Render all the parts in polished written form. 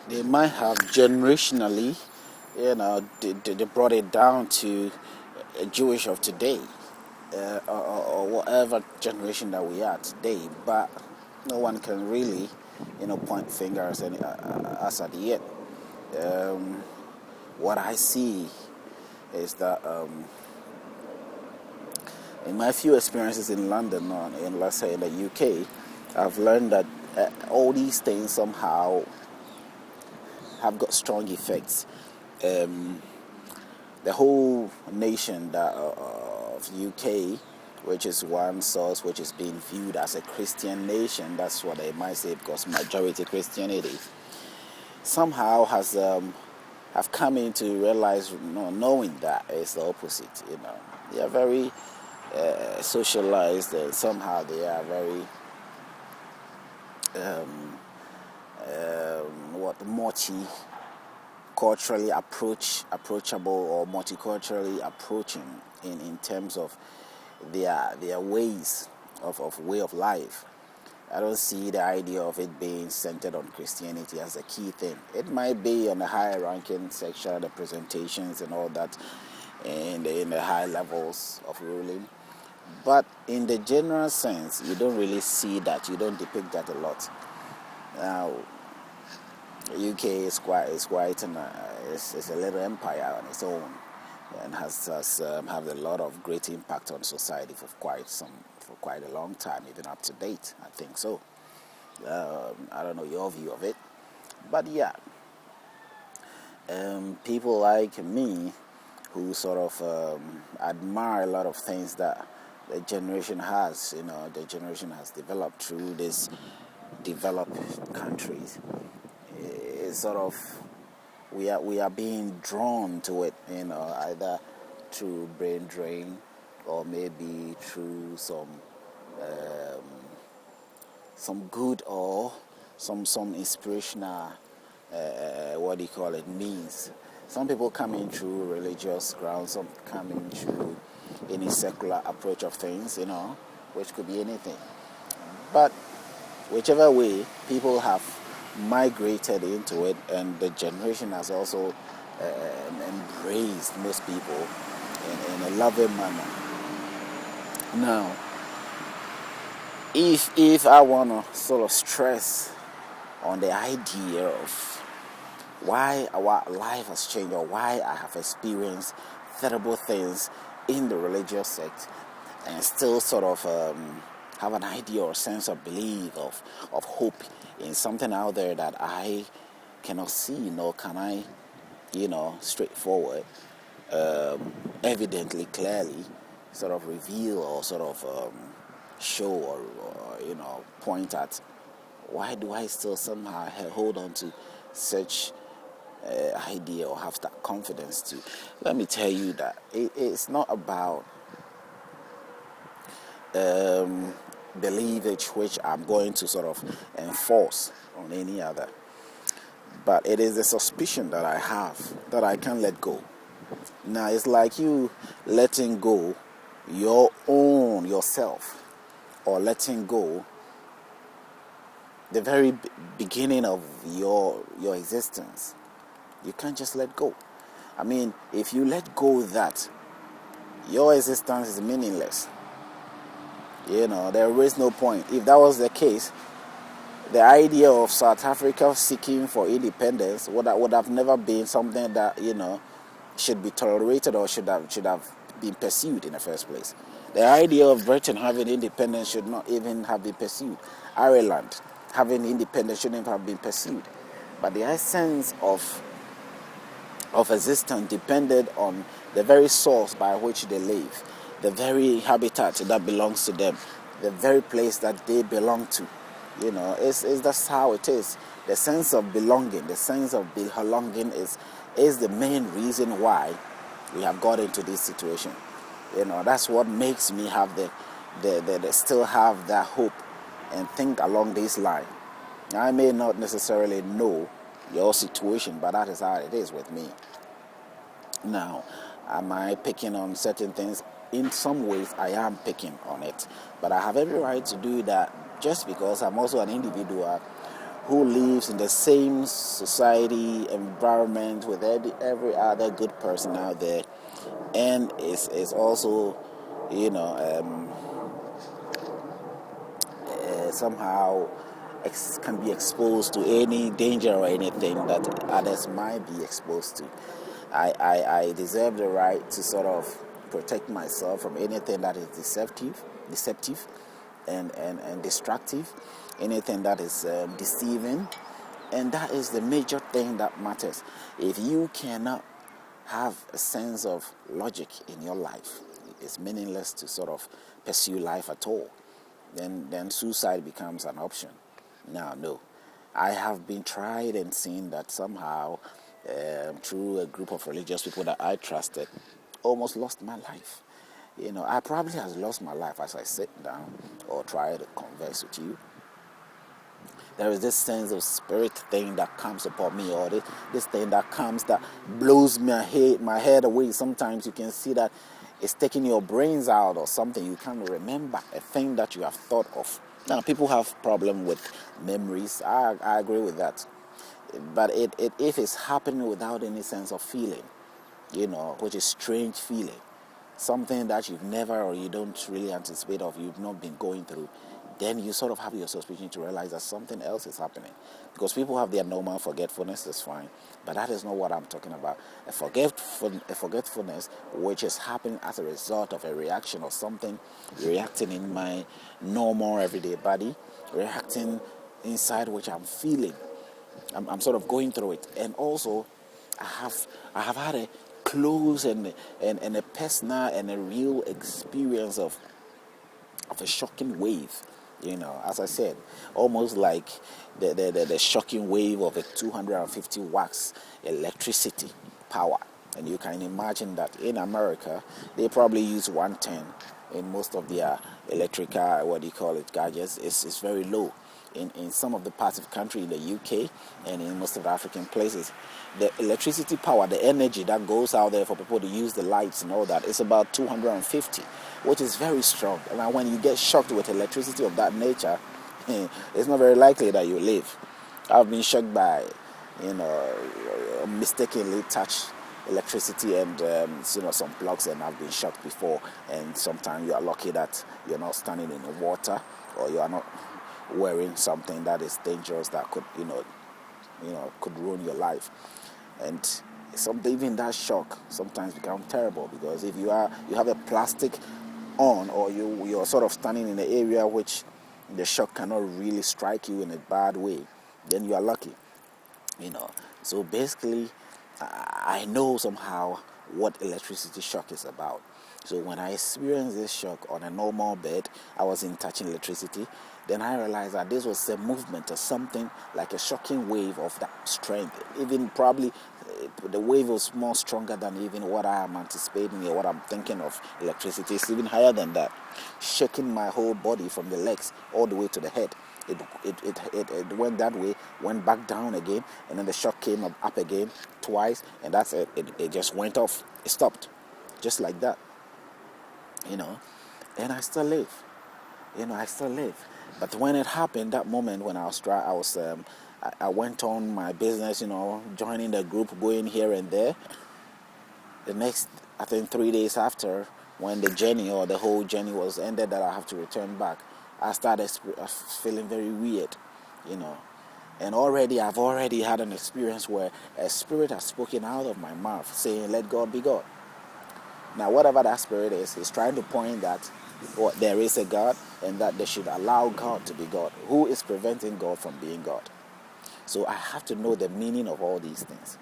They might have generationally, they brought it down to a Jewish of today, or whatever generation that we are today. But no one can really, point fingers at us at yet. Um, what I see is that in my few experiences in London, or in, let's say, in the UK, I've learned that all these things somehow have got strong effects. Um, the whole nation of UK, which is one source, which is being viewed as a Christian nation, that's what they might say because majority Christianity, somehow have come in to realize, knowing that it's the opposite. They are very socialized, and somehow they are very multiculturally approachable, or multiculturally approaching in terms of their ways of way of life. I don't see the idea of it being centered on Christianity as a key thing. It might be on the higher ranking section, the presentations and all that, and in the high levels of ruling. But in the general sense, you don't really see that. You don't depict that a lot. Now, UK is quite it's a little empire on its own, and has have a lot of great impact on society for quite a long time, even up to date. I think so. I don't know your view of it, but yeah, people like me who sort of admire a lot of things that the generation has, the generation has developed through these developed countries. It's sort of we are being drawn to it, either through brain drain or maybe through some good or some inspirational means. Some people come in through religious grounds, some come in through any secular approach of things, which could be anything. But whichever way, people have migrated into it, and the generation has also embraced most people in a loving manner. Now, if I want to sort of stress on the idea of why our life has changed, or why I have experienced terrible things in the religious sect, and still sort of have an idea or sense of belief, of hope in something out there that I cannot see, nor can I, straightforward, evidently, clearly, sort of reveal, or sort of show, or point at. Why do I still somehow hold on to such idea, or have that confidence to? Let me tell you that it's not about belief which I'm going to sort of enforce on any other, but it is a suspicion that I have that I can't let go. Now, it's like you letting go yourself, or letting go the very beginning of your existence. You can't just let go. I mean, if you let go that, your existence is meaningless. There is no point. If that was the case, the idea of South Africa seeking for independence would have never been something that should be tolerated, or should have been pursued in the first place. The idea of Britain having independence should not even have been pursued. Ireland having independence shouldn't have been pursued. But the essence of existence depended on the very source by which they live, the very habitat that belongs to them, the very place that they belong to. That's how it is. The sense of belonging, is the main reason why we have got into this situation. That's what makes me have the still have that hope and think along this line. I may not necessarily know your situation, but that is how it is with me. Now, am I picking on certain things? In some ways, I am picking on it, but I have every right to do that, just because I'm also an individual who lives in the same society environment with every other good person out there, and is also, you know, somehow can be exposed to any danger or anything that others might be exposed to. I deserve the right to sort of protect myself from anything that is deceptive and destructive, anything that is deceiving. And that is the major thing that matters. If you cannot have a sense of logic in your life, it's meaningless to sort of pursue life at all. Then suicide becomes an option. Now, no. I have been tried and seen that somehow, through a group of religious people that I trusted, almost lost my life. I probably have lost my life as I sit down or try to converse with you. There is this sense of spirit thing that comes upon me, or this thing that comes that blows my head away. Sometimes you can see that it's taking your brains out or something. You can't remember a thing that you have thought of. Now, people have problem with memories. I agree with that. But if it's happening without any sense of feeling, which is strange feeling, something that you've never or you don't really anticipate of, you've not been going through, then you sort of have your suspicion to realize that something else is happening. Because people have their normal forgetfulness, that's fine. But that is not what I'm talking about. A forgetfulness which is happening as a result of a reaction or something reacting in my normal everyday body, reacting inside which I'm feeling. I'm sort of going through it. And also, I have had a close and a personal and a real experience of a shocking wave. As I said, almost like the shocking wave of a 250 watts electricity power. And you can imagine that in America, they probably use 110 in most of their electrical, gadgets. It's very low. In some of the parts of the country, in the UK and in most of the African places, the electricity power, the energy that goes out there for people to use the lights and all that is about 250, which is very strong. And when you get shocked with electricity of that nature, it's not very likely that you live. I've been shocked by, mistakenly touched electricity and some plugs, and I've been shocked before. And sometimes you are lucky that you're not standing in the water, or you are not wearing something that is dangerous that could could ruin your life. And even that shock sometimes becomes terrible, because if you have a plastic on, or you're sort of standing in an area which the shock cannot really strike you in a bad way, then you are lucky. So basically, I know somehow what electricity shock is about. So when I experienced this shock on a normal bed, I wasn't touching electricity. Then I realized that this was a movement or something like a shocking wave of that strength. Even probably the wave was more stronger than even what I am anticipating or what I'm thinking of electricity. It's even higher than that, shaking my whole body from the legs all the way to the head. It went that way, went back down again, and then the shock came up again twice, and that's it. It just went off. It stopped, just like that. And I still live. But when it happened, that moment when I went on my business, joining the group, going here and there. The next, I think 3 days after, when the whole journey was ended, that I have to return back, I started feeling very weird, And I've already had an experience where a spirit has spoken out of my mouth saying, "Let God be God." Now, whatever that spirit is trying to point that there is a God, and that they should allow God to be God. Who is preventing God from being God? So I have to know the meaning of all these things.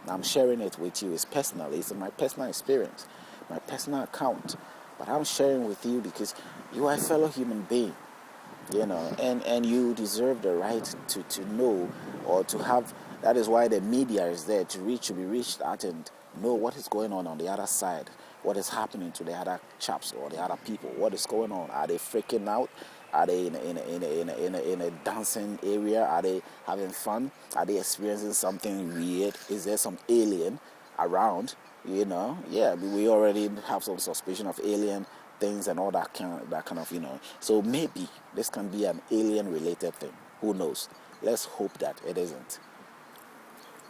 Now, I'm sharing it with you. It's personal. It's my personal experience, my personal account. But I'm sharing with you because you are a fellow human being, and you deserve the right to know, or to have. That is why the media is there, to be reached at and know what is going on the other side, what is happening to the other chaps or the other people, what is going on. Are they freaking out? Are they in a dancing area? Are they having fun? Are they experiencing something weird? Is there some alien around? Yeah, we already have some suspicion of alien things and all that kind of. So maybe this can be an alien related thing. Who knows? Let's hope that it isn't.